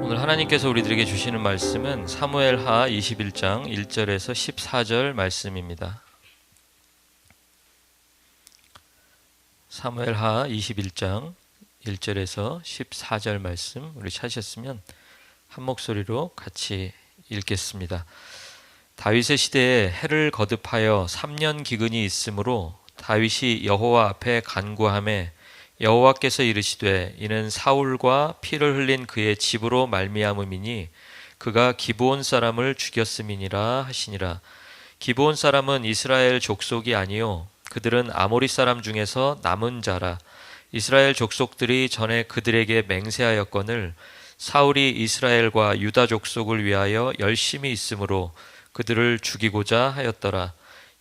오늘 하나님께서 우리들에게 주시는 말씀은 사무엘하 21장 1절에서 14절 말씀입니다. 사무엘하 21장 1절에서 14절 말씀 우리 찾으셨으면 한 목소리로 같이 읽겠습니다. 다윗의 시대에 해를 거듭하여 3년 기근이 있으므로 다윗이 여호와 앞에 간구하매 여호와께서 이르시되 이는 사울과 피를 흘린 그의 집으로 말미암음이니 그가 기브온 사람을 죽였음이니라 하시니라. 기브온 사람은 이스라엘 족속이 아니요 그들은 아모리 사람 중에서 남은 자라. 이스라엘 족속들이 전에 그들에게 맹세하였거늘 사울이 이스라엘과 유다 족속을 위하여 열심히 있으므로 그들을 죽이고자 하였더라.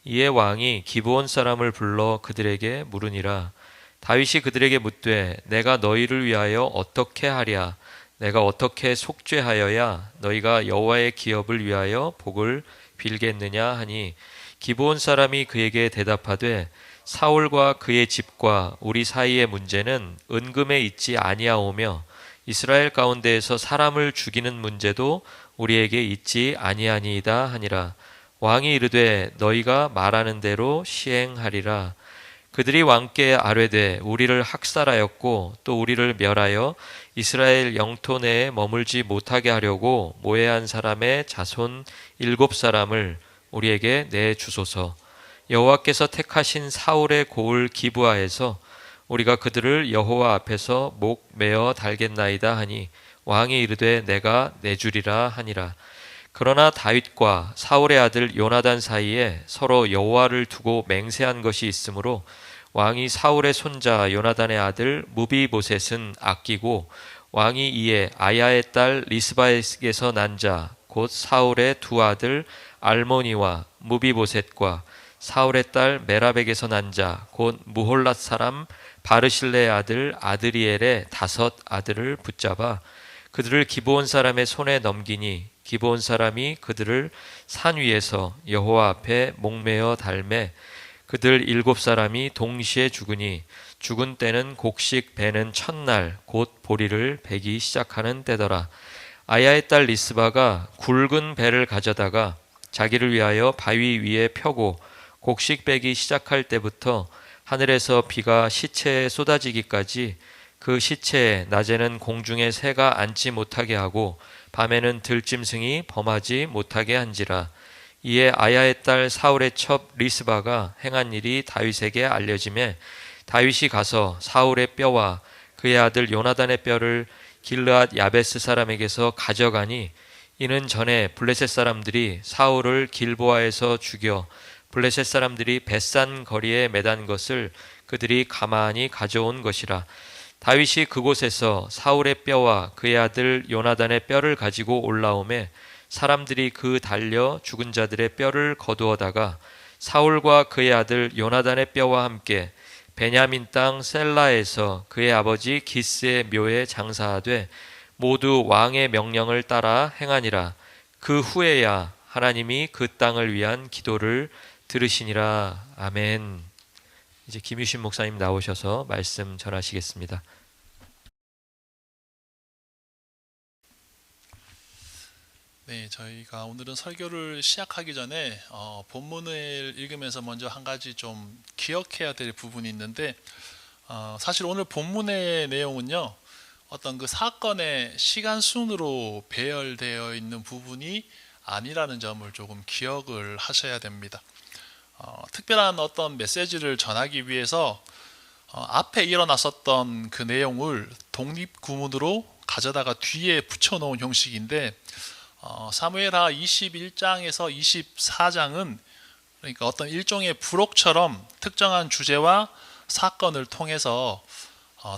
이에 왕이 기브온 사람을 불러 그들에게 물으니라. 다윗이 그들에게 묻되 내가 너희를 위하여 어떻게 하랴? 내가 어떻게 속죄하여야 너희가 여호와의 기업을 위하여 복을 빌겠느냐 하니 기브온 사람이 그에게 대답하되 사울과 그의 집과 우리 사이의 문제는 은금에 있지 아니하오며 이스라엘 가운데에서 사람을 죽이는 문제도 우리에게 있지 아니하니이다 하니라. 왕이 이르되 너희가 말하는 대로 시행하리라. 그들이 왕께 아뢰되 우리를 학살하였고 또 우리를 멸하여 이스라엘 영토 내에 머물지 못하게 하려고 모해한 사람의 자손 7사람을 우리에게 내주소서. 여호와께서 택하신 사울의 고을 기브아에서 우리가 그들을 여호와 앞에서 목 메어 달겠나이다 하니 왕이 이르되 내가 내주리라 하니라. 그러나 다윗과 사울의 아들 요나단 사이에 서로 여호와를 두고 맹세한 것이 있으므로 왕이 사울의 손자 요나단의 아들 무비보셋은 아끼고 왕이 이에 아야의 딸 리스바에게서 난 자 곧 사울의 두 아들 알모니와 무비보셋과 사울의 딸 메라백에서 난 자 곧 무홀랏 사람 바르실레의 아들 아드리엘의 5 아들을 붙잡아 그들을 기브온 사람의 손에 넘기니 기브온 사람이 그들을 산 위에서 여호와 앞에 목매어 달매 그들 7사람이 동시에 죽으니 죽은 때는 곡식 베는 첫날 곧 보리를 베기 시작하는 때더라. 아야의 딸 리스바가 굵은 배를 가져다가 자기를 위하여 바위 위에 펴고 곡식 베기 시작할 때부터 하늘에서 비가 시체에 쏟아지기까지 그 시체에 낮에는 공중에 새가 앉지 못하게 하고 밤에는 들짐승이 범하지 못하게 한지라. 이에 아야의 딸 사울의 첩 리스바가 행한 일이 다윗에게 알려지매 다윗이 가서 사울의 뼈와 그의 아들 요나단의 뼈를 길르앗 야베스 사람에게서 가져가니 이는 전에 블레셋 사람들이 사울을 길보아에서 죽여 블레셋 사람들이 벳산 거리에 매단 것을 그들이 가만히 가져온 것이라. 다윗이 그곳에서 사울의 뼈와 그의 아들 요나단의 뼈를 가지고 올라오매 사람들이 그 달려 죽은 자들의 뼈를 거두어다가 사울과 그의 아들 요나단의 뼈와 함께 베냐민 땅 셀라에서 그의 아버지 기스의 묘에 장사하되 모두 왕의 명령을 따라 행하니라. 그 후에야 하나님이 그 땅을 위한 기도를 들으시니라. 아멘. 이제 김유신 목사님 나오셔서 말씀 전하시겠습니다. 네, 저희가 오늘은 설교를 시작하기 전에 본문을 읽으면서 먼저 한 가지 좀 기억해야 될 부분이 있는데 사실 오늘 본문의 내용은요 어떤 그 사건의 시간 순으로 배열되어 있는 부분이 아니라는 점을 조금 기억을 하셔야 됩니다. 특별한 어떤 메시지를 전하기 위해서 앞에 일어났었던 그 내용을 독립구문으로 가져다가 뒤에 붙여놓은 형식인데 사무엘하 21장에서 24장은 그러니까 어떤 일종의 부록처럼 특정한 주제와 사건을 통해서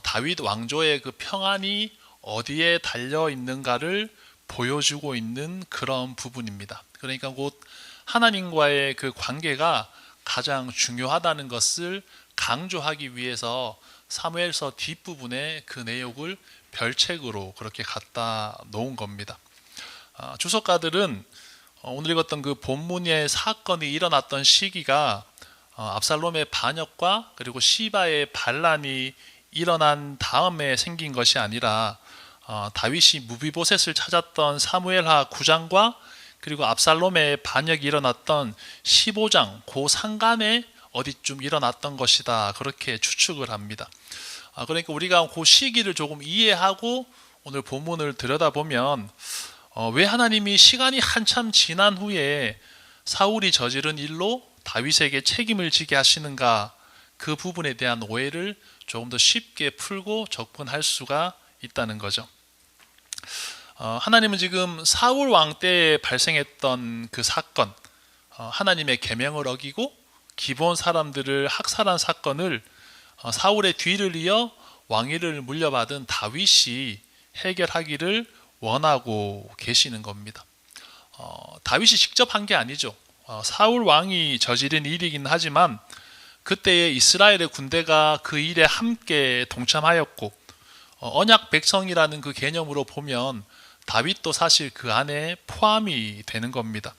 다윗 왕조의 그 평안이 어디에 달려 있는가를 보여주고 있는 그런 부분입니다. 그러니까 곧 하나님과의 그 관계가 가장 중요하다는 것을 강조하기 위해서 사무엘서 뒷부분에 그 내용을 별책으로 그렇게 갖다 놓은 겁니다. 주석가들은 오늘 읽었던 그 본문의 사건이 일어났던 시기가 압살롬의 반역과 그리고 시바의 반란이 일어난 다음에 생긴 것이 아니라 다윗이 무비보셋을 찾았던 사무엘하 9장과 그리고 압살롬의 반역이 일어났던 15장 그 상간에 어디쯤 일어났던 것이다, 그렇게 추측을 합니다. 그러니까 우리가 그 시기를 조금 이해하고 오늘 본문을 들여다보면 왜 하나님이 시간이 한참 지난 후에 사울이 저지른 일로 다윗에게 책임을 지게 하시는가, 그 부분에 대한 오해를 조금 더 쉽게 풀고 접근할 수가 있다는 거죠. 하나님은 지금 사울 왕 때에 발생했던 그 사건, 하나님의 계명을 어기고 기브온 사람들을 학살한 사건을 사울의 뒤를 이어 왕위를 물려받은 다윗이 해결하기를 원하고 계시는 겁니다. 다윗이 직접 한 게 아니죠. 사울 왕이 저지른 일이긴 하지만 그때의 이스라엘의 군대가 그 일에 함께 동참하였고, 언약 백성이라는 그 개념으로 보면 다윗도 사실 그 안에 포함이 되는 겁니다.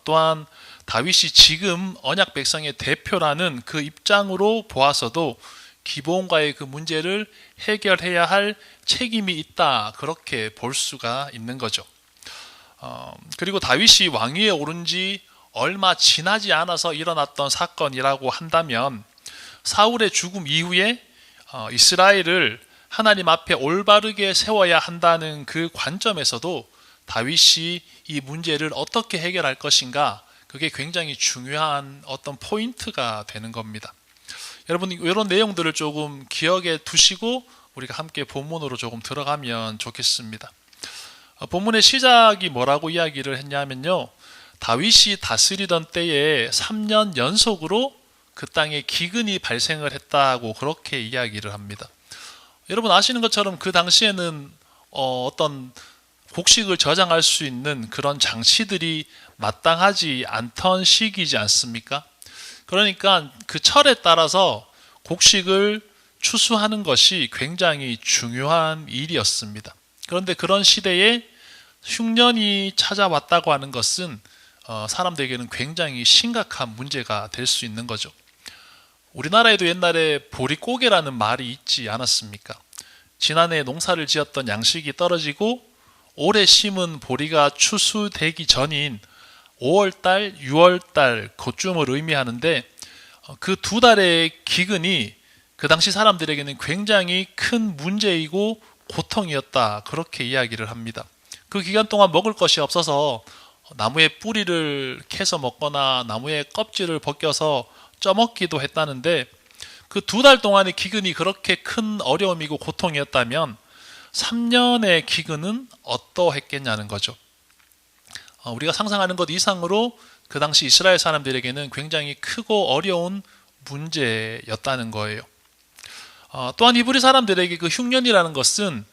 또한 다윗이 지금 언약 백성의 대표라는 그 입장으로 보아서도 기브온과의 그 문제를 해결해야 할 책임이 있다, 그렇게 볼 수가 있는 거죠. 그리고 다윗이 왕위에 오른 지 얼마 지나지 않아서 일어났던 사건이라고 한다면 사울의 죽음 이후에 이스라엘을 하나님 앞에 올바르게 세워야 한다는 그 관점에서도 다윗이 이 문제를 어떻게 해결할 것인가, 그게 굉장히 중요한 어떤 포인트가 되는 겁니다. 여러분, 이런 내용들을 조금 기억에 두시고 우리가 함께 본문으로 조금 들어가면 좋겠습니다. 본문의 시작이 뭐라고 이야기를 했냐면요, 다윗이 다스리던 때에 3년 연속으로 그 땅에 기근이 발생을 했다고 그렇게 이야기를 합니다. 여러분 아시는 것처럼 그 당시에는 어떤 곡식을 저장할 수 있는 그런 장치들이 마땅하지 않던 시기이지 않습니까? 그러니까 그 철에 따라서 곡식을 추수하는 것이 굉장히 중요한 일이었습니다. 그런데 그런 시대에 흉년이 찾아왔다고 하는 것은 사람들에게는 굉장히 심각한 문제가 될 수 있는 거죠. 우리나라에도 옛날에 보릿고개라는 말이 있지 않았습니까? 지난해 농사를 지었던 양식이 떨어지고 올해 심은 보리가 추수되기 전인 5월달, 6월달 그쯤을 의미하는데, 그 두 달의 기근이 그 당시 사람들에게는 굉장히 큰 문제이고 고통이었다, 그렇게 이야기를 합니다. 그 기간 동안 먹을 것이 없어서 나무의 뿌리를 캐서 먹거나 나무의 껍질을 벗겨서 쪄먹기도 했다는데, 그 두 달 동안의 기근이 그렇게 큰 어려움이고 고통이었다면 3년의 기근은 어떠했겠냐는 거죠. 우리가 상상하는 것 이상으로 그 당시 이스라엘 사람들에게는 굉장히 크고 어려운 문제였다는 거예요. 또한 히브리 사람들에게 그 흉년이라는 것은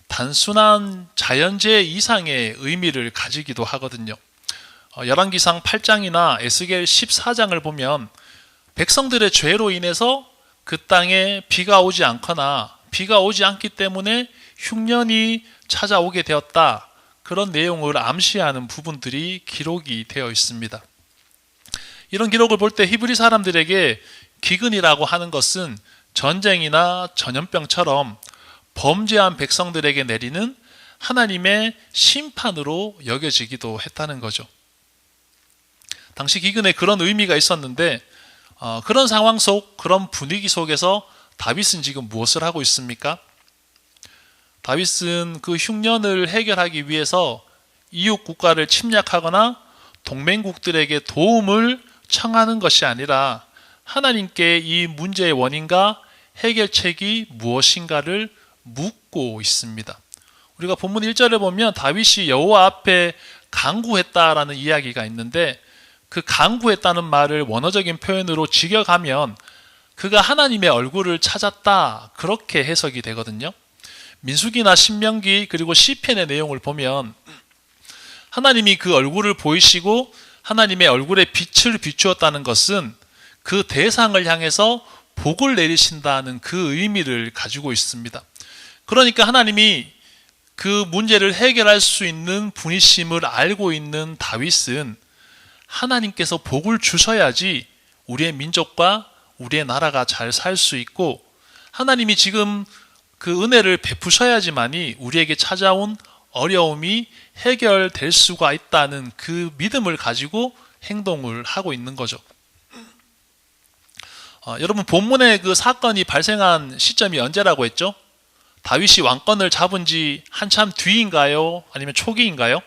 단순한 자연재해 이상의 의미를 가지기도 하거든요. 열왕기상 8장이나 에스겔 14장을 보면 백성들의 죄로 인해서 그 땅에 비가 오지 않거나 비가 오지 않기 때문에 흉년이 찾아오게 되었다, 그런 내용을 암시하는 부분들이 기록이 되어 있습니다. 이런 기록을 볼 때 히브리 사람들에게 기근이라고 하는 것은 전쟁이나 전염병처럼 범죄한 백성들에게 내리는 하나님의 심판으로 여겨지기도 했다는 거죠. 당시 기근에 그런 의미가 있었는데, 그런 상황 속, 그런 분위기 속에서 다윗은 지금 무엇을 하고 있습니까? 다윗은 그 흉년을 해결하기 위해서 이웃 국가를 침략하거나 동맹국들에게 도움을 청하는 것이 아니라 하나님께 이 문제의 원인과 해결책이 무엇인가를 묻고 있습니다. 우리가 본문 1절에 보면 다윗이 여호와 앞에 간구했다라는 이야기가 있는데, 그 간구했다는 말을 원어적인 표현으로 직역하면 그가 하나님의 얼굴을 찾았다, 그렇게 해석이 되거든요. 민수기나 신명기 그리고 시편의 내용을 보면 하나님이 그 얼굴을 보이시고 하나님의 얼굴에 빛을 비추었다는 것은 그 대상을 향해서 복을 내리신다는 그 의미를 가지고 있습니다. 그러니까 하나님이 그 문제를 해결할 수 있는 분이심을 알고 있는 다윗은 하나님께서 복을 주셔야지 우리의 민족과 우리의 나라가 잘 살 수 있고, 하나님이 지금 그 은혜를 베푸셔야지만이 우리에게 찾아온 어려움이 해결될 수가 있다는 그 믿음을 가지고 행동을 하고 있는 거죠. 여러분, 본문의 그 사건이 발생한 시점이 언제라고 했죠? 다윗이 왕권을 잡은 지 한참 뒤인가요? 아니면 초기인가요?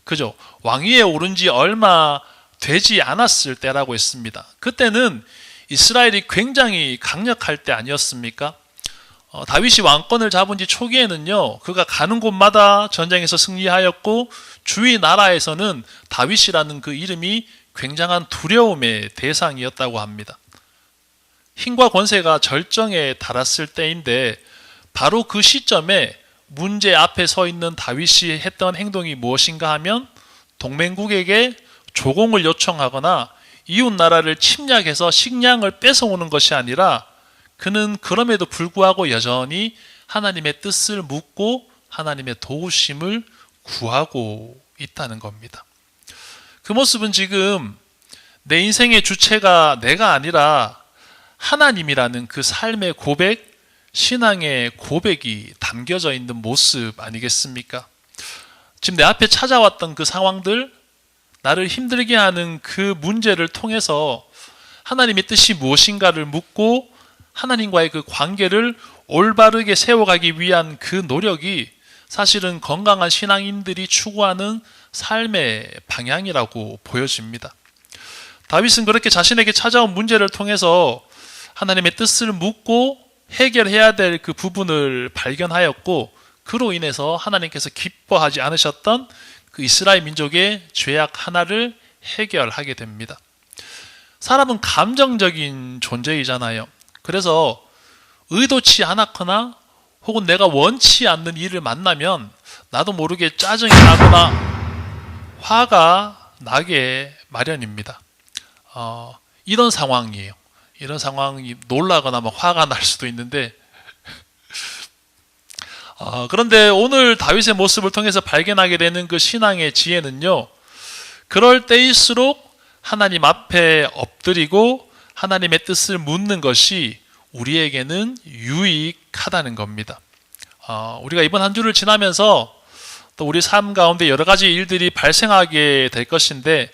그죠? 왕위에 오른 지 얼마 되지 않았을 때라고 했습니다. 그때는 이스라엘이 굉장히 강력할 때 아니었습니까? 다윗이 왕권을 잡은 지 초기에는요, 그가 가는 곳마다 전쟁에서 승리하였고, 주위 나라에서는 다윗이라는 그 이름이 굉장한 두려움의 대상이었다고 합니다. 힘과 권세가 절정에 달았을 때인데, 바로 그 시점에 문제 앞에 서 있는 다윗이 했던 행동이 무엇인가 하면, 동맹국에게 조공을 요청하거나 이웃 나라를 침략해서 식량을 뺏어오는 것이 아니라, 그는 그럼에도 불구하고 여전히 하나님의 뜻을 묻고 하나님의 도우심을 구하고 있다는 겁니다. 그 모습은 지금 내 인생의 주체가 내가 아니라 하나님이라는 그 삶의 고백, 신앙의 고백이 담겨져 있는 모습 아니겠습니까? 지금 내 앞에 찾아왔던 그 상황들, 나를 힘들게 하는 그 문제를 통해서 하나님의 뜻이 무엇인가를 묻고 하나님과의 그 관계를 올바르게 세워가기 위한 그 노력이 사실은 건강한 신앙인들이 추구하는 삶의 방향이라고 보여집니다. 다윗은 그렇게 자신에게 찾아온 문제를 통해서 하나님의 뜻을 묻고 해결해야 될 그 부분을 발견하였고, 그로 인해서 하나님께서 기뻐하지 않으셨던 그 이스라엘 민족의 죄악 하나를 해결하게 됩니다. 사람은 감정적인 존재이잖아요. 그래서 의도치 않았거나 혹은 내가 원치 않는 일을 만나면 나도 모르게 짜증이 나거나 화가 나게 마련입니다. 이런 상황이에요. 이런 상황이 놀라거나 막 화가 날 수도 있는데, 그런데 오늘 다윗의 모습을 통해서 발견하게 되는 그 신앙의 지혜는요, 그럴 때일수록 하나님 앞에 엎드리고 하나님의 뜻을 묻는 것이 우리에게는 유익하다는 겁니다. 우리가 이번 한 주를 지나면서 또 우리 삶 가운데 여러 가지 일들이 발생하게 될 것인데,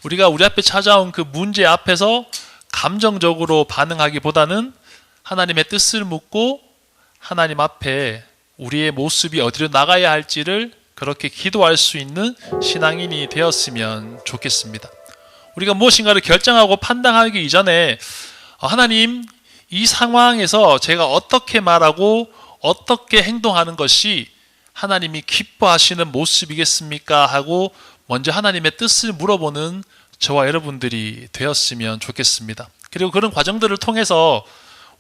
우리가 우리 앞에 찾아온 그 문제 앞에서 감정적으로 반응하기보다는 하나님의 뜻을 묻고 하나님 앞에 우리의 모습이 어디로 나가야 할지를 그렇게 기도할 수 있는 신앙인이 되었으면 좋겠습니다. 우리가 무엇인가를 결정하고 판단하기 이전에, 하나님, 이 상황에서 제가 어떻게 말하고 어떻게 행동하는 것이 하나님이 기뻐하시는 모습이겠습니까? 하고 먼저 하나님의 뜻을 물어보는 저와 여러분들이 되었으면 좋겠습니다. 그리고 그런 과정들을 통해서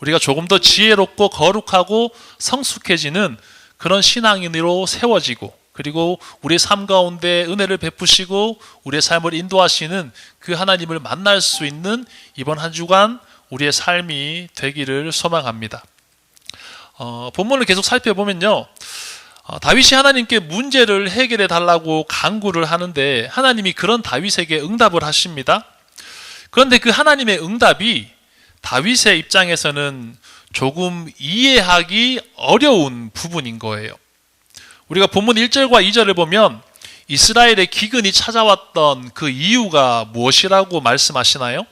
우리가 조금 더 지혜롭고 거룩하고 성숙해지는 그런 신앙인으로 세워지고, 그리고 우리의 삶 가운데 은혜를 베푸시고 우리의 삶을 인도하시는 그 하나님을 만날 수 있는 이번 한 주간 우리의 삶이 되기를 소망합니다. 본문을 계속 살펴보면요, 다윗이 하나님께 문제를 해결해 달라고 간구를 하는데 하나님이 그런 다윗에게 응답을 하십니다. 그런데 그 하나님의 응답이 다윗의 입장에서는 조금 이해하기 어려운 부분인 거예요. 우리가 본문 1절과 2절을 보면 이스라엘의 기근이 찾아왔던 그 이유가 무엇이라고 말씀하시나요?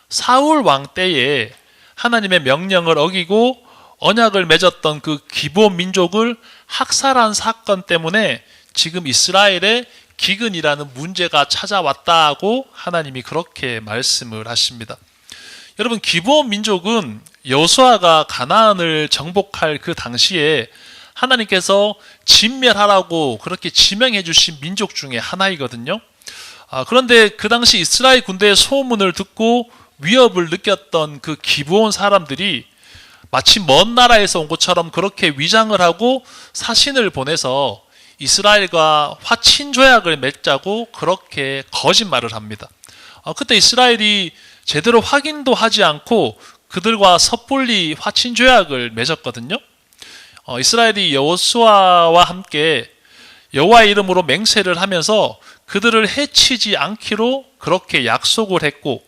사울 왕 때에 하나님의 명령을 어기고 언약을 맺었던 그 기브온 민족을 학살한 사건 때문에 지금 이스라엘에 기근이라는 문제가 찾아왔다고 하나님이 그렇게 말씀을 하십니다. 여러분, 기브온 민족은 여호수아가 가나안을 정복할 그 당시에 하나님께서 진멸하라고 그렇게 지명해 주신 민족 중에 하나이거든요. 그런데 그 당시 이스라엘 군대의 소문을 듣고 위협을 느꼈던 그 기브온 사람들이 마치 먼 나라에서 온 것처럼 그렇게 위장을 하고 사신을 보내서 이스라엘과 화친 조약을 맺자고 그렇게 거짓말을 합니다. 그때 이스라엘이 제대로 확인도 하지 않고 그들과 섣불리 화친 조약을 맺었거든요. 이스라엘이 여호수아와 함께 여호와의 이름으로 맹세를 하면서 그들을 해치지 않기로 그렇게 약속을 했고,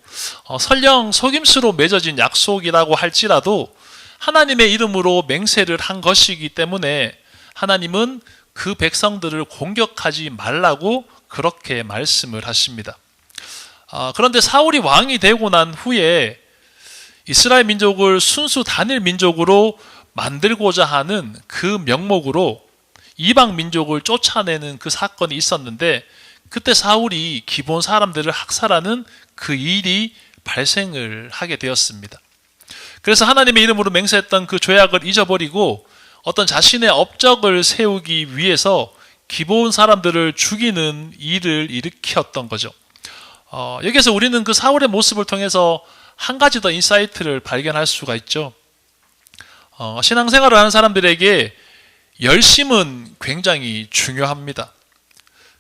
설령 속임수로 맺어진 약속이라고 할지라도 하나님의 이름으로 맹세를 한 것이기 때문에 하나님은 그 백성들을 공격하지 말라고 그렇게 말씀을 하십니다. 그런데 사울이 왕이 되고 난 후에 이스라엘 민족을 순수 단일 민족으로 만들고자 하는 그 명목으로 이방 민족을 쫓아내는 그 사건이 있었는데, 그때 사울이 기본 사람들을 학살하는 그 일이 발생을 하게 되었습니다. 그래서 하나님의 이름으로 맹세했던 그 조약을 잊어버리고 어떤 자신의 업적을 세우기 위해서 기본 사람들을 죽이는 일을 일으켰던 거죠. 여기서 우리는 그 사울의 모습을 통해서 한 가지 더 인사이트를 발견할 수가 있죠. 신앙생활을 하는 사람들에게 열심은 굉장히 중요합니다.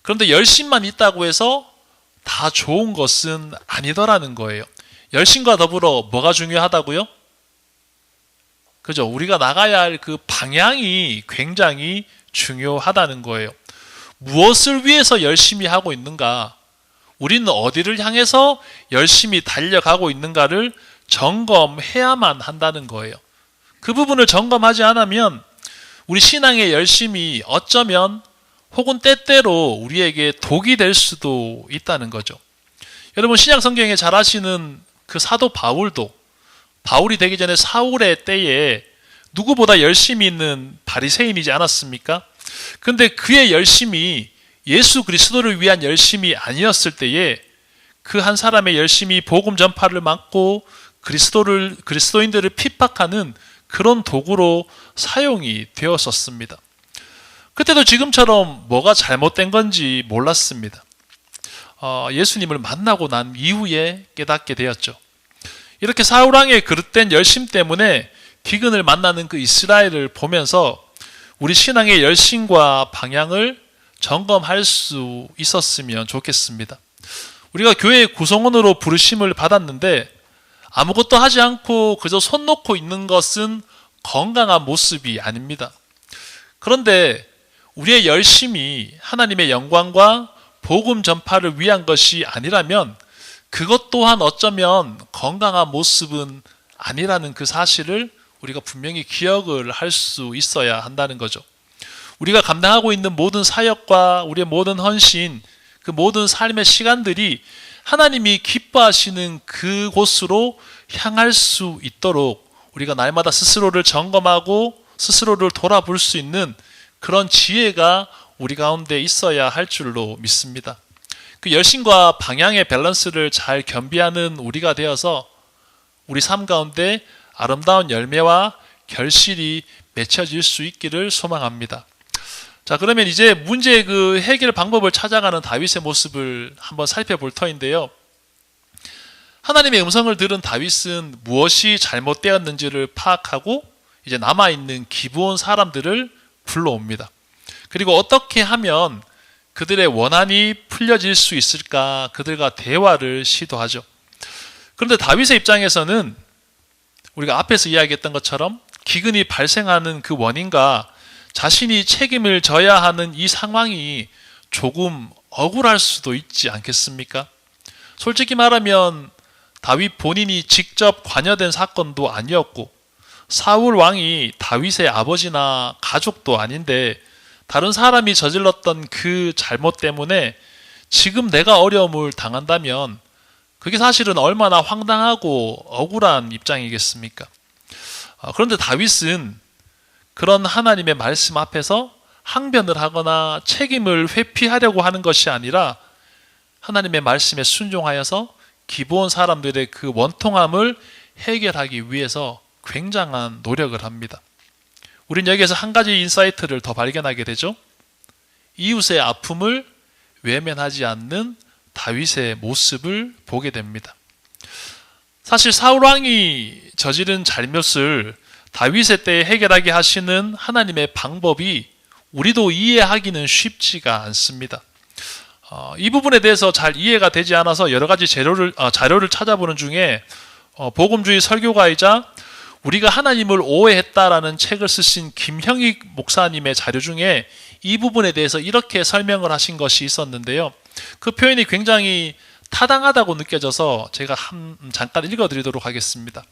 그런데 열심만 있다고 해서 다 좋은 것은 아니더라는 거예요. 열심과 더불어 뭐가 중요하다고요? 그죠? 우리가 나가야 할 그 방향이 굉장히 중요하다는 거예요. 무엇을 위해서 열심히 하고 있는가? 우리는 어디를 향해서 열심히 달려가고 있는가를 점검해야만 한다는 거예요. 그 부분을 점검하지 않으면 우리 신앙의 열심이 어쩌면 혹은 때때로 우리에게 독이 될 수도 있다는 거죠. 여러분, 신약 성경에 잘 아시는 그 사도 바울도 바울이 되기 전에 사울의 때에 누구보다 열심히 있는 바리새인이지 않았습니까? 근데 그의 열심이 예수 그리스도를 위한 열심이 아니었을 때에 그 한 사람의 열심이 복음 전파를 막고 그리스도인들을 핍박하는 그런 도구로 사용이 되었었습니다. 그때도 지금처럼 뭐가 잘못된 건지 몰랐습니다. 예수님을 만나고 난 이후에 깨닫게 되었죠. 이렇게 사울왕의 그릇된 열심 때문에 기근을 만나는 그 이스라엘을 보면서 우리 신앙의 열심과 방향을 점검할 수 있었으면 좋겠습니다. 우리가 교회 구성원으로 부르심을 받았는데 아무것도 하지 않고 그저 손 놓고 있는 것은 건강한 모습이 아닙니다. 그런데 우리의 열심이 하나님의 영광과 복음 전파를 위한 것이 아니라면 그것 또한 어쩌면 건강한 모습은 아니라는 그 사실을 우리가 분명히 기억을 할 수 있어야 한다는 거죠. 우리가 감당하고 있는 모든 사역과 우리의 모든 헌신, 그 모든 삶의 시간들이 하나님이 기뻐하시는 그곳으로 향할 수 있도록 우리가 날마다 스스로를 점검하고 스스로를 돌아볼 수 있는 그런 지혜가 우리 가운데 있어야 할 줄로 믿습니다. 그 열심과 방향의 밸런스를 잘 겸비하는 우리가 되어서 우리 삶 가운데 아름다운 열매와 결실이 맺혀질 수 있기를 소망합니다. 자, 그러면 이제 문제의 그 해결 방법을 찾아가는 다윗의 모습을 한번 살펴볼 터인데요. 하나님의 음성을 들은 다윗은 무엇이 잘못되었는지를 파악하고 이제 남아있는 기브온 사람들을 불러옵니다. 그리고 어떻게 하면 그들의 원한이 풀려질 수 있을까 그들과 대화를 시도하죠. 그런데 다윗의 입장에서는 우리가 앞에서 이야기했던 것처럼 기근이 발생하는 그 원인과 자신이 책임을 져야 하는 이 상황이 조금 억울할 수도 있지 않겠습니까? 솔직히 말하면 다윗 본인이 직접 관여된 사건도 아니었고 사울 왕이 다윗의 아버지나 가족도 아닌데 다른 사람이 저질렀던 그 잘못 때문에 지금 내가 어려움을 당한다면 그게 사실은 얼마나 황당하고 억울한 입장이겠습니까? 그런데 다윗은 그런 하나님의 말씀 앞에서 항변을 하거나 책임을 회피하려고 하는 것이 아니라 하나님의 말씀에 순종하여서 기본 사람들의 그 원통함을 해결하기 위해서 굉장한 노력을 합니다. 우린 여기에서 한 가지 인사이트를 더 발견하게 되죠. 이웃의 아픔을 외면하지 않는 다윗의 모습을 보게 됩니다. 사실 사울왕이 저지른 잘못을 다윗의 때에 해결하게 하시는 하나님의 방법이 우리도 이해하기는 쉽지가 않습니다. 이 부분에 대해서 잘 이해가 되지 않아서 여러 가지 자료를 찾아보는 중에 복음주의 설교가이자 우리가 하나님을 오해했다라는 책을 쓰신 김형익 목사님의 자료 중에 이 부분에 대해서 이렇게 설명을 하신 것이 있었는데요. 그 표현이 굉장히 타당하다고 느껴져서 제가 잠깐 읽어드리도록 하겠습니다.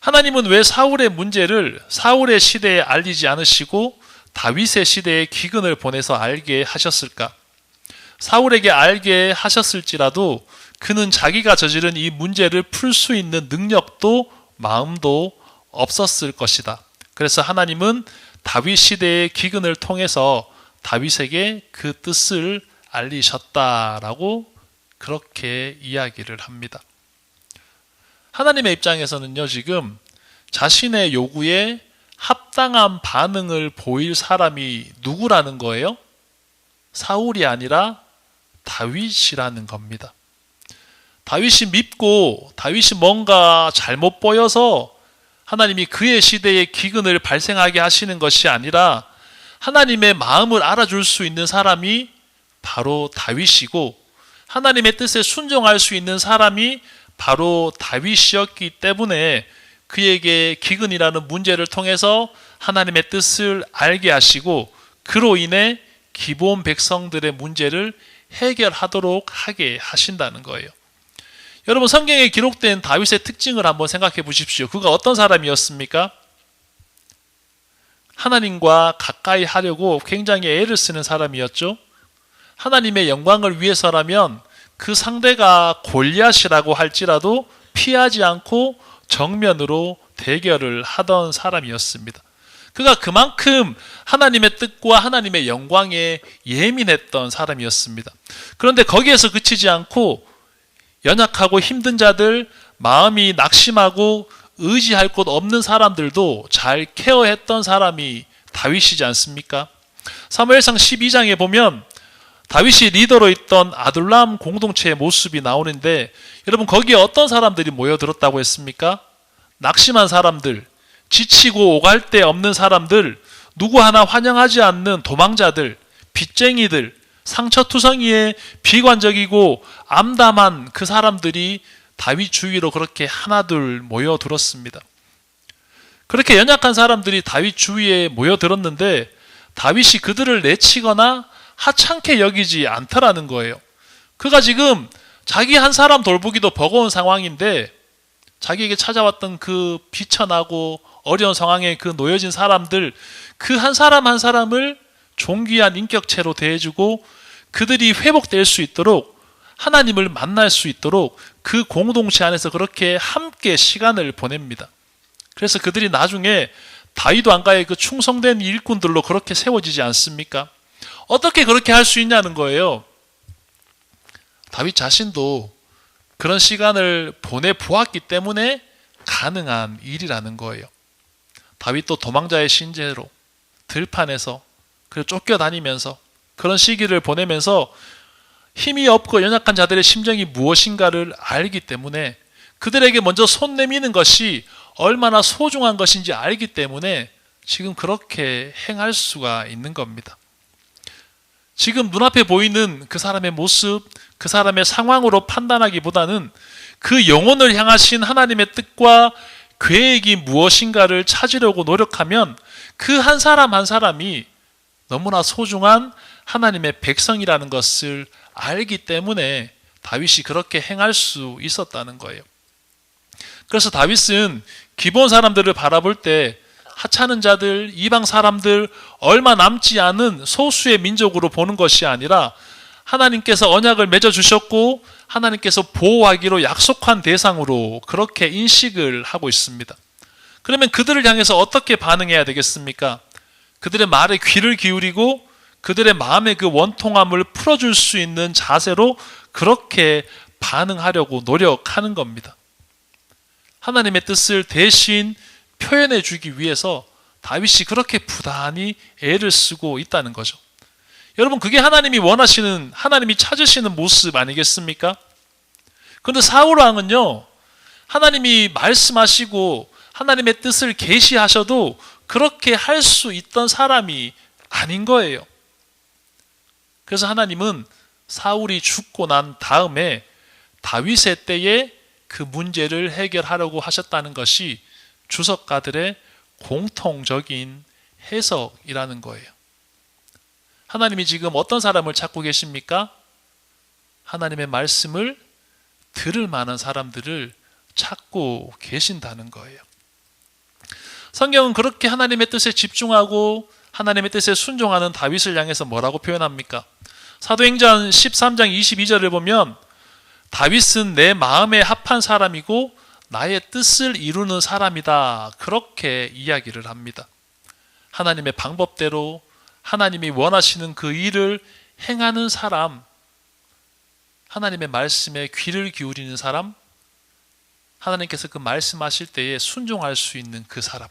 하나님은 왜 사울의 문제를 사울의 시대에 알리지 않으시고 다윗의 시대에 기근을 보내서 알게 하셨을까? 사울에게 알게 하셨을지라도 그는 자기가 저지른 이 문제를 풀 수 있는 능력도 마음도 없었을 것이다. 그래서 하나님은 다윗 시대의 기근을 통해서 다윗에게 그 뜻을 알리셨다라고 그렇게 이야기를 합니다. 하나님의 입장에서는요, 지금 자신의 요구에 합당한 반응을 보일 사람이 누구라는 거예요? 사울이 아니라 다윗이라는 겁니다. 다윗이 밉고 다윗이 뭔가 잘못 보여서 하나님이 그의 시대에 기근을 발생하게 하시는 것이 아니라 하나님의 마음을 알아줄 수 있는 사람이 바로 다윗이고 하나님의 뜻에 순종할 수 있는 사람이 바로 다윗이었기 때문에 그에게 기근이라는 문제를 통해서 하나님의 뜻을 알게 하시고 그로 인해 기본 백성들의 문제를 해결하도록 하게 하신다는 거예요. 여러분, 성경에 기록된 다윗의 특징을 한번 생각해 보십시오. 그가 어떤 사람이었습니까? 하나님과 가까이 하려고 굉장히 애를 쓰는 사람이었죠. 하나님의 영광을 위해서라면 그 상대가 골리앗이라고 할지라도 피하지 않고 정면으로 대결을 하던 사람이었습니다. 그가 그만큼 하나님의 뜻과 하나님의 영광에 예민했던 사람이었습니다. 그런데 거기에서 그치지 않고 연약하고 힘든 자들, 마음이 낙심하고 의지할 곳 없는 사람들도 잘 케어했던 사람이 다윗이지 않습니까? 사무엘상 12장에 보면 다윗이 리더로 있던 아둘람 공동체의 모습이 나오는데 여러분, 거기에 어떤 사람들이 모여들었다고 했습니까? 낙심한 사람들, 지치고 오갈 데 없는 사람들, 누구 하나 환영하지 않는 도망자들, 빚쟁이들, 상처투성이에 비관적이고 암담한 그 사람들이 다윗 주위로 그렇게 하나둘 모여들었습니다. 그렇게 연약한 사람들이 다윗 주위에 모여들었는데 다윗이 그들을 내치거나 하찮게 여기지 않더라는 거예요. 그가 지금 자기 한 사람 돌보기도 버거운 상황인데 자기에게 찾아왔던 그 비천하고 어려운 상황에 그 놓여진 사람들, 그 한 사람 한 사람을 존귀한 인격체로 대해주고 그들이 회복될 수 있도록 하나님을 만날 수 있도록 그 공동체 안에서 그렇게 함께 시간을 보냅니다. 그래서 그들이 나중에 다윗 왕가의 그 충성된 일꾼들로 그렇게 세워지지 않습니까? 어떻게 그렇게 할 수 있냐는 거예요. 다윗 자신도 그런 시간을 보내보았기 때문에 가능한 일이라는 거예요. 다윗도 도망자의 신세로 들판에서 그리고 쫓겨다니면서 그런 시기를 보내면서 힘이 없고 연약한 자들의 심정이 무엇인가를 알기 때문에 그들에게 먼저 손 내미는 것이 얼마나 소중한 것인지 알기 때문에 지금 그렇게 행할 수가 있는 겁니다. 지금 눈앞에 보이는 그 사람의 모습, 그 사람의 상황으로 판단하기보다는 그 영혼을 향하신 하나님의 뜻과 계획이 무엇인가를 찾으려고 노력하면 그 한 사람 한 사람이 너무나 소중한 하나님의 백성이라는 것을 알기 때문에 다윗이 그렇게 행할 수 있었다는 거예요. 그래서 다윗은 기본 사람들을 바라볼 때 하찮은 자들, 이방 사람들, 얼마 남지 않은 소수의 민족으로 보는 것이 아니라 하나님께서 언약을 맺어주셨고 하나님께서 보호하기로 약속한 대상으로 그렇게 인식을 하고 있습니다. 그러면 그들을 향해서 어떻게 반응해야 되겠습니까? 그들의 말에 귀를 기울이고 그들의 마음의 그 원통함을 풀어줄 수 있는 자세로 그렇게 반응하려고 노력하는 겁니다. 하나님의 뜻을 대신 표현해 주기 위해서 다윗이 그렇게 부단히 애를 쓰고 있다는 거죠. 여러분, 그게 하나님이 원하시는, 하나님이 찾으시는 모습 아니겠습니까? 그런데 사울 왕은요, 하나님이 말씀하시고 하나님의 뜻을 계시하셔도 그렇게 할 수 있던 사람이 아닌 거예요. 그래서 하나님은 사울이 죽고 난 다음에 다윗의 때에 그 문제를 해결하려고 하셨다는 것이 주석가들의 공통적인 해석이라는 거예요. 하나님이 지금 어떤 사람을 찾고 계십니까? 하나님의 말씀을 들을 만한 사람들을 찾고 계신다는 거예요. 성경은 그렇게 하나님의 뜻에 집중하고 하나님의 뜻에 순종하는 다윗을 향해서 뭐라고 표현합니까? 사도행전 13장 22절을 보면 다윗은 내 마음에 합한 사람이고 나의 뜻을 이루는 사람이다. 그렇게 이야기를 합니다. 하나님의 방법대로 하나님이 원하시는 그 일을 행하는 사람, 하나님의 말씀에 귀를 기울이는 사람, 하나님께서 그 말씀하실 때에 순종할 수 있는 그 사람,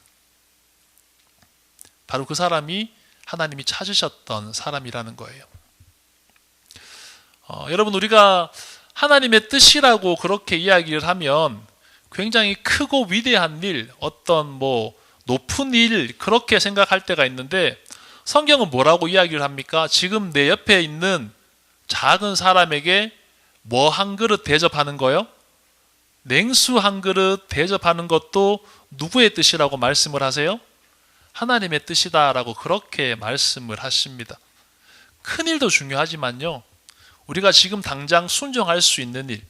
바로 그 사람이 하나님이 찾으셨던 사람이라는 거예요. 여러분, 우리가 하나님의 뜻이라고 그렇게 이야기를 하면 굉장히 크고 위대한 일, 어떤 높은 일, 그렇게 생각할 때가 있는데, 성경은 뭐라고 이야기를 합니까? 지금 내 옆에 있는 작은 사람에게 뭐 한 그릇 대접하는 거요? 냉수 한 그릇 대접하는 것도 누구의 뜻이라고 말씀을 하세요? 하나님의 뜻이다라고 그렇게 말씀을 하십니다. 큰 일도 중요하지만요, 우리가 지금 당장 순종할 수 있는 일,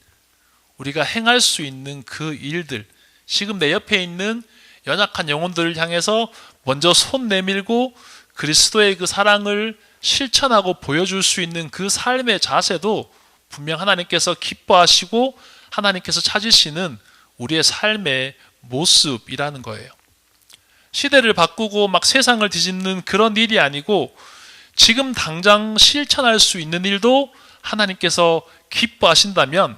우리가 행할 수 있는 그 일들, 지금 내 옆에 있는 연약한 영혼들을 향해서 먼저 손 내밀고 그리스도의 그 사랑을 실천하고 보여줄 수 있는 그 삶의 자세도 분명 하나님께서 기뻐하시고 하나님께서 찾으시는 우리의 삶의 모습이라는 거예요. 시대를 바꾸고 막 세상을 뒤집는 그런 일이 아니고 지금 당장 실천할 수 있는 일도 하나님께서 기뻐하신다면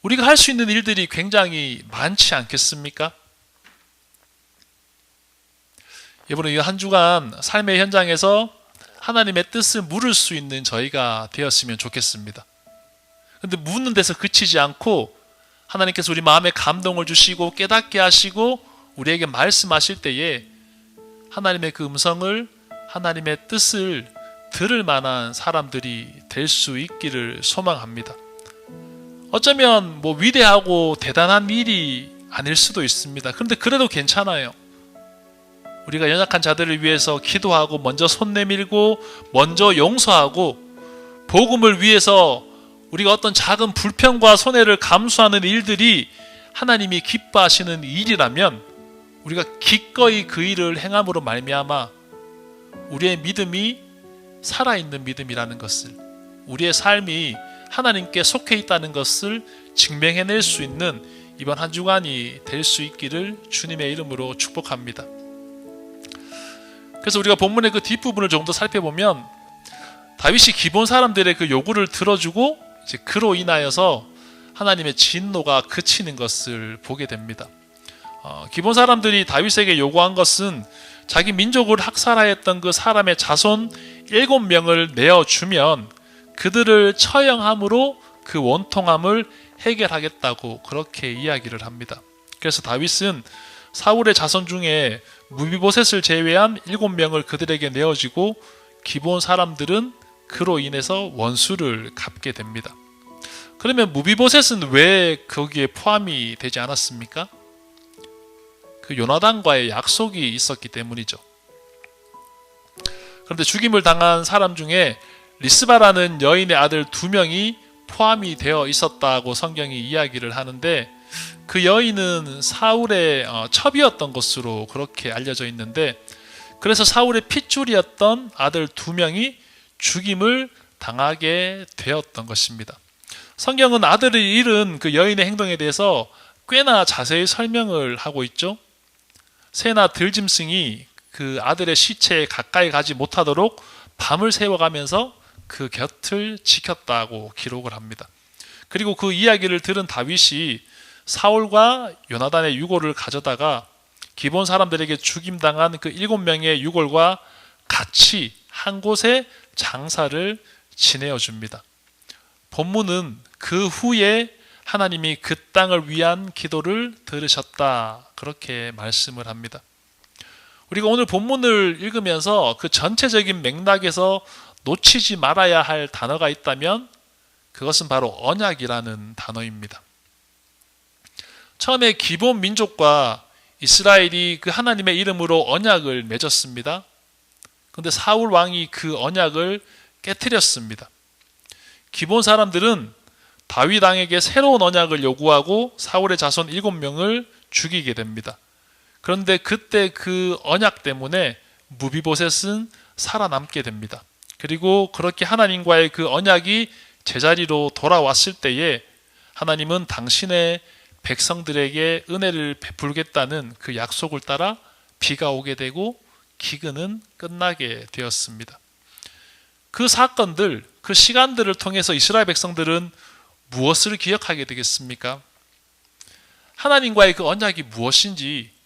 우리가 할 수 있는 일들이 굉장히 많지 않겠습니까? 이번에 이 한 주간 삶의 현장에서 하나님의 뜻을 물을 수 있는 저희가 되었으면 좋겠습니다. 그런데 묻는 데서 그치지 않고 하나님께서 우리 마음에 감동을 주시고 깨닫게 하시고 우리에게 말씀하실 때에 하나님의 그 음성을, 하나님의 뜻을 들을 만한 사람들이 될 수 있기를 소망합니다. 어쩌면 위대하고 대단한 일이 아닐 수도 있습니다. 그런데 그래도 괜찮아요. 우리가 연약한 자들을 위해서 기도하고 먼저 손 내밀고 먼저 용서하고 복음을 위해서 우리가 어떤 작은 불평과 손해를 감수하는 일들이 하나님이 기뻐하시는 일이라면 우리가 기꺼이 그 일을 행함으로 말미암아 우리의 믿음이 살아있는 믿음이라는 것을, 우리의 삶이 하나님께 속해 있다는 것을 증명해낼 수 있는 이번 한 주간이 될 수 있기를 주님의 이름으로 축복합니다. 그래서 우리가 본문의 그 뒷부분을 좀 더 살펴보면 다윗이 기본 사람들의 그 요구를 들어주고 이제 그로 인하여서 하나님의 진노가 그치는 것을 보게 됩니다. 기본 사람들이 다윗에게 요구한 것은 자기 민족을 학살하였던 그 사람의 자손 7명을 내어주면 그들을 처형함으로 그 원통함을 해결하겠다고 그렇게 이야기를 합니다. 그래서 다윗은 사울의 자손 중에 무비보셋을 제외한 7명을 그들에게 내어주고 기본 사람들은 그로 인해서 원수를 갚게 됩니다. 그러면 무비보셋은 왜 거기에 포함이 되지 않았습니까? 그 요나단과의 약속이 있었기 때문이죠. 그런데 죽임을 당한 사람 중에 리스바라는 여인의 아들 2명이 포함이 되어 있었다고 성경이 이야기를 하는데, 그 여인은 사울의 첩이었던 것으로 그렇게 알려져 있는데, 그래서 사울의 핏줄이었던 아들 2명이 죽임을 당하게 되었던 것입니다. 성경은 아들을 잃은 그 여인의 행동에 대해서 꽤나 자세히 설명을 하고 있죠. 새나 들짐승이 그 아들의 시체에 가까이 가지 못하도록 밤을 새워가면서 그 곁을 지켰다고 기록을 합니다. 그리고 그 이야기를 들은 다윗이 사울과 요나단의 유골을 가져다가 기본 사람들에게 죽임당한 그 7명의 유골과 같이 한 곳에 장사를 지내어 줍니다. 본문은 그 후에 하나님이 그 땅을 위한 기도를 들으셨다, 그렇게 말씀을 합니다. 우리가 오늘 본문을 읽으면서 그 전체적인 맥락에서 놓치지 말아야 할 단어가 있다면 그것은 바로 언약이라는 단어입니다. 처음에 기본 민족과 이스라엘이 그 하나님의 이름으로 언약을 맺었습니다. 그런데 사울 왕이 그 언약을 깨트렸습니다. 기본 사람들은 다윗 왕에게 새로운 언약을 요구하고 사울의 자손 7명을 죽이게 됩니다. 그런데 그때 그 언약 때문에 무비보셋은 살아남게 됩니다. 그리고 그렇게 하나님과의 그 언약이 제자리로 돌아왔을 때에 하나님은 당신의 백성들에게 은혜를 베풀겠다는 그 약속을 따라 비가 오게 되고 기근은 끝나게 되었습니다. 그 사건들, 그 시간들을 통해서 이스라엘 백성들은 무엇을 기억하게 되겠습니까? 하나님과의 그 언약이 무엇인지,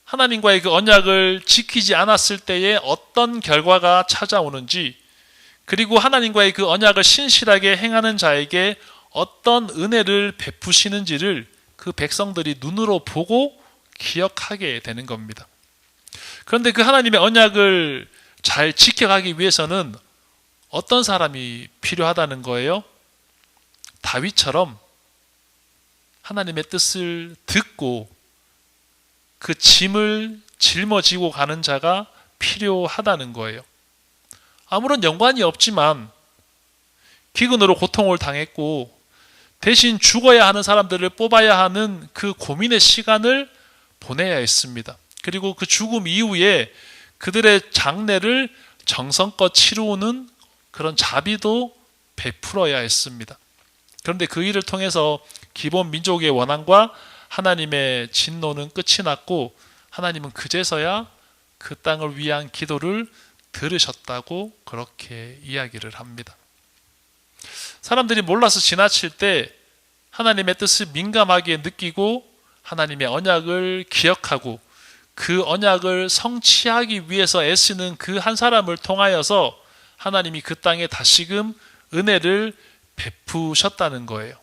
하나님과의 그 언약을 지키지 않았을 때에 어떤 결과가 찾아오는지, 그리고 하나님과의 그 언약을 신실하게 행하는 자에게 어떤 은혜를 베푸시는지를 그 백성들이 눈으로 보고 기억하게 되는 겁니다. 그런데 그 하나님의 언약을 잘 지켜가기 위해서는 어떤 사람이 필요하다는 거예요? 다윗처럼 하나님의 뜻을 듣고 그 짐을 짊어지고 가는 자가 필요하다는 거예요. 아무런 연관이 없지만 기근으로 고통을 당했고 대신 죽어야 하는 사람들을 뽑아야 하는 그 고민의 시간을 보내야 했습니다. 그리고 그 죽음 이후에 그들의 장례를 정성껏 치루는 그런 자비도 베풀어야 했습니다. 그런데 그 일을 통해서 기본 민족의 원한과 하나님의 진노는 끝이 났고 하나님은 그제서야 그 땅을 위한 기도를 들으셨다고 그렇게 이야기를 합니다. 사람들이 몰라서 지나칠 때 하나님의 뜻을 민감하게 느끼고 하나님의 언약을 기억하고 그 언약을 성취하기 위해서 애쓰는 그 한 사람을 통하여서 하나님이 그 땅에 다시금 은혜를 베푸셨다는 거예요.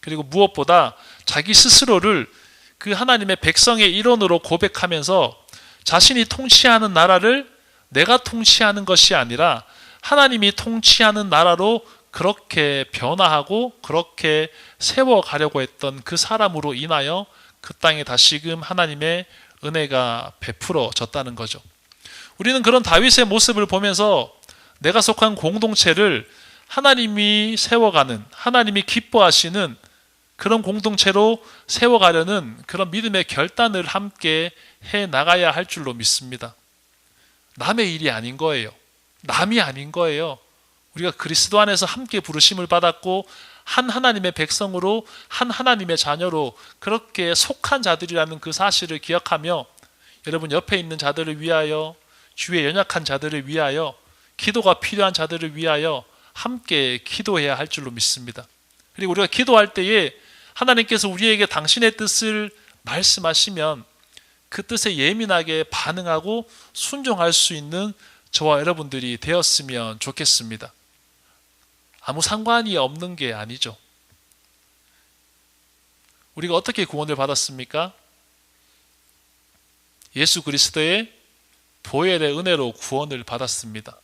그리고 무엇보다 자기 스스로를 그 하나님의 백성의 일원으로 고백하면서 자신이 통치하는 나라를 내가 통치하는 것이 아니라 하나님이 통치하는 나라로 그렇게 변화하고 그렇게 세워가려고 했던 그 사람으로 인하여 그 땅에 다시금 하나님의 은혜가 베풀어졌다는 거죠. 우리는 그런 다윗의 모습을 보면서 내가 속한 공동체를 하나님이 세워가는, 하나님이 기뻐하시는 그런 공동체로 세워가려는 그런 믿음의 결단을 함께 해 나가야 할 줄로 믿습니다. 남의 일이 아닌 거예요. 남이 아닌 거예요. 우리가 그리스도 안에서 함께 부르심을 받았고 한 하나님의 백성으로 한 하나님의 자녀로 그렇게 속한 자들이라는 그 사실을 기억하며 여러분 옆에 있는 자들을 위하여, 주위에 연약한 자들을 위하여, 기도가 필요한 자들을 위하여 함께 기도해야 할 줄로 믿습니다. 그리고 우리가 기도할 때에 하나님께서 우리에게 당신의 뜻을 말씀하시면 그 뜻에 예민하게 반응하고 순종할 수 있는 저와 여러분들이 되었으면 좋겠습니다. 아무 상관이 없는 게 아니죠. 우리가 어떻게 구원을 받았습니까? 예수 그리스도의 보혈의 은혜로 구원을 받았습니다.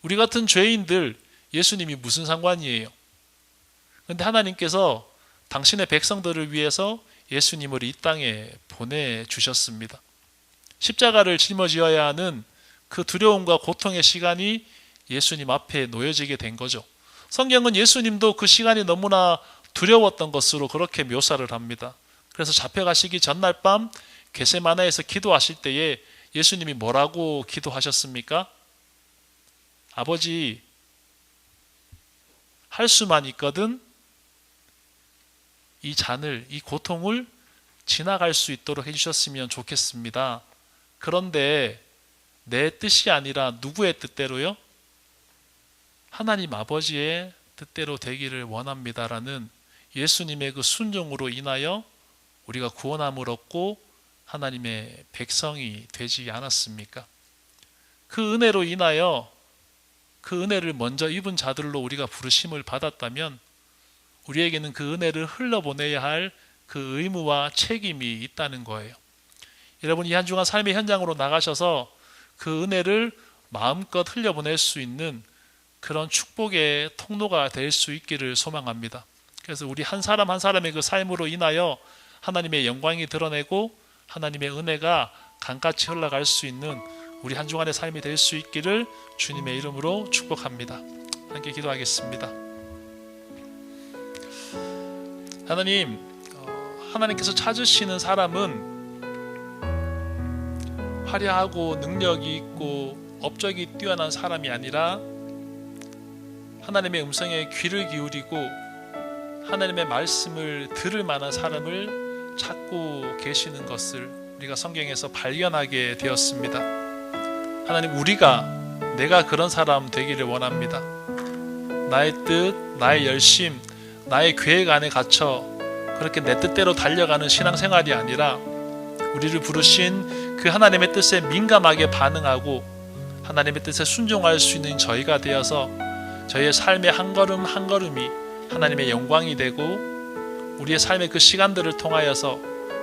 우리 같은 죄인들 예수님이 무슨 상관이에요? 그런데 하나님께서 당신의 백성들을 위해서 예수님을 이 땅에 보내주셨습니다. 십자가를 짊어지어야 하는 그 두려움과 고통의 시간이 예수님 앞에 놓여지게 된 거죠. 성경은 예수님도 그 시간이 너무나 두려웠던 것으로 그렇게 묘사를 합니다. 그래서 잡혀가시기 전날 밤 겟세마네에서 기도하실 때에 예수님이 뭐라고 기도하셨습니까? 아버지, 할 수만 있거든 이 잔을, 이 고통을 지나갈 수 있도록 해주셨으면 좋겠습니다. 그런데 내 뜻이 아니라 누구의 뜻대로요? 하나님 아버지의 뜻대로 되기를 원합니다라는 예수님의 그 순종으로 인하여 우리가 구원함을 얻고 하나님의 백성이 되지 않았습니까? 그 은혜로 인하여 그 은혜를 먼저 입은 자들로 우리가 부르심을 받았다면 우리에게는 그 은혜를 흘러보내야 할 그 의무와 책임이 있다는 거예요. 여러분, 이 한 주간 삶의 현장으로 나가셔서 그 은혜를 마음껏 흘려보낼 수 있는 그런 축복의 통로가 될 수 있기를 소망합니다. 그래서 우리 한 사람 한 사람의 그 삶으로 인하여 하나님의 영광이 드러내고 하나님의 은혜가 강같이 흘러갈 수 있는 우리 한 주간의 삶이 될 수 있기를 주님의 이름으로 축복합니다. 함께 기도하겠습니다. 하나님, 하나님께서 찾으시는 사람은 화려하고 능력이 있고 업적이 뛰어난 사람이 아니라 하나님의 음성에 귀를 기울이고 하나님의 말씀을 들을 만한 사람을 찾고 계시는 것을 우리가 성경에서 발견하게 되었습니다. 하나님, 내가 그런 사람 되기를 원합니다. 나의 뜻, 나의 열심, 나의 계획 안에 갇혀 그렇게 내 뜻대로 달려가는 신앙생활이 아니라 우리를 부르신 그 하나님의 뜻에 민감하게 반응하고 하나님의 뜻에 순종할 수 있는 저희가 되어서 저희의 삶의 한 걸음 한 걸음이 하나님의 영광이 되고 우리의 삶의 그 시간들을 통하여서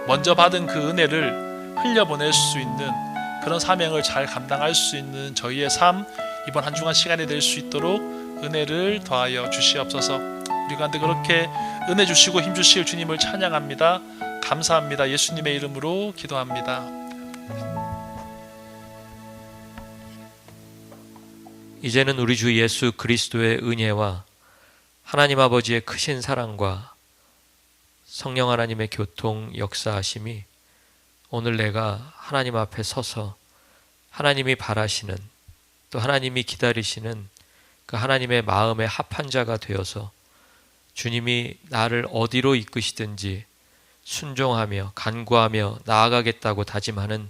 먼저 받은 그 은혜를 흘려보낼 수 있는 그런 사명을 잘 감당할 수 있는 저희의 삶, 이번 한 주간 시간이 될 수 있도록 은혜를 더하여 주시옵소서. 우리 가운데 그렇게 은혜 주시고 힘 주실 주님을 찬양합니다. 감사합니다. 예수님의 이름으로 기도합니다. 이제는 우리 주 예수 그리스도의 은혜와 하나님 아버지의 크신 사랑과 성령 하나님의 교통 역사하심이 오늘 내가 하나님 앞에 서서 하나님이 바라시는, 또 하나님이 기다리시는 그 하나님의 마음에 합한 자가 되어서 주님이 나를 어디로 이끄시든지 순종하며 간구하며 나아가겠다고 다짐하는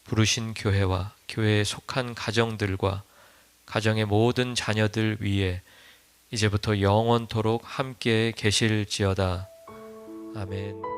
부르신 교회와 교회에 속한 가정들과 가정의 모든 자녀들 위에 이제부터 영원토록 함께 계실지어다. 아멘.